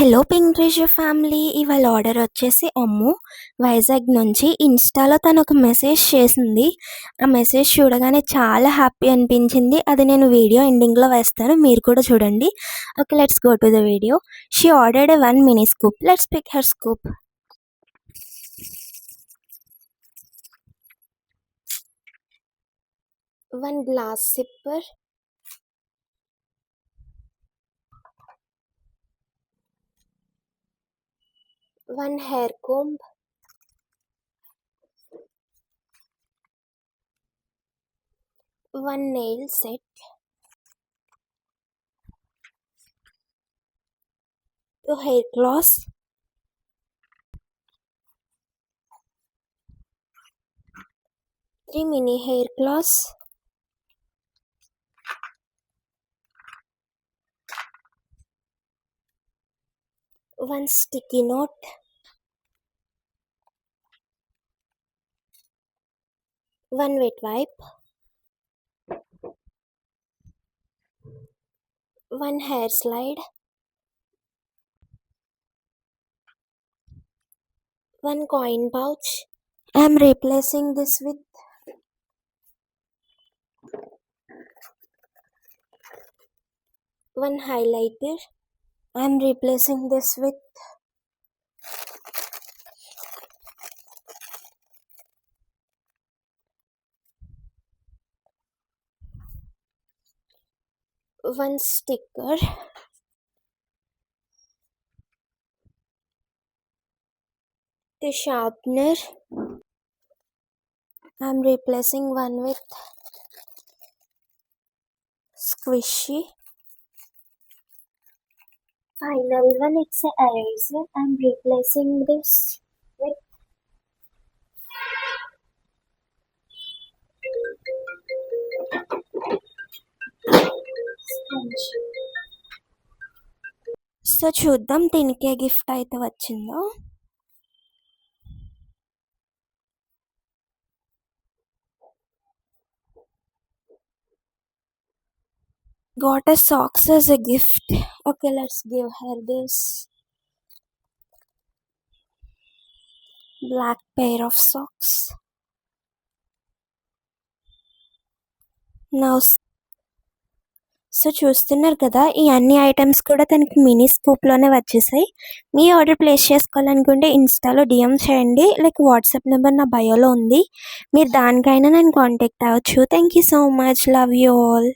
Hello pink treasure family. ఇవాళ order వచ్చేసి అమ్ము వైజాగ్ నుంచి. ఇన్స్టాలో తను ఒక మెసేజ్ చేసింది. ఆ మెసేజ్ చూడగానే చాలా హ్యాపీ అనిపించింది. అది నేను వీడియో ఎండింగ్లో వేస్తాను, మీరు కూడా చూడండి. Okay, let's go to the video. She ordered a 1 mini scoop. లెట్స్ పిక్ హర్ స్కూప్. One glass sipper, one hair comb, one nail set, 2 hair gloss, 3 mini hair gloss, 1 sticky note, 1 wet wipe, 1 hair slide, 1 coin pouch. I am replacing this with one highlighter. I am replacing this with one sticker, the sharpener. I am replacing one with squishy. Final one, it's a eraser. I am replacing this with sponge. So చూద్దాం దీనికి gift అయితే వచ్చిందో. Got a socks as a gift. Okay, let's give her this black pair of socks. Now, so చూస్తున్నారు కదా, ఈ అన్ని items కూడా తనకి మినీ స్కూప్లోనే వచ్చేసాయి. మీ ఆర్డర్ ప్లేస్ చేసుకోవాలనుకుంటే ఇన్స్టాలో డిఎం చేయండి, లైక్ వాట్సాప్ నెంబర్ నా బయోలో ఉంది, మీరు దానికైనా నేను కాంటాక్ట్ అవ్వచ్చు. Thank you so much, love you all.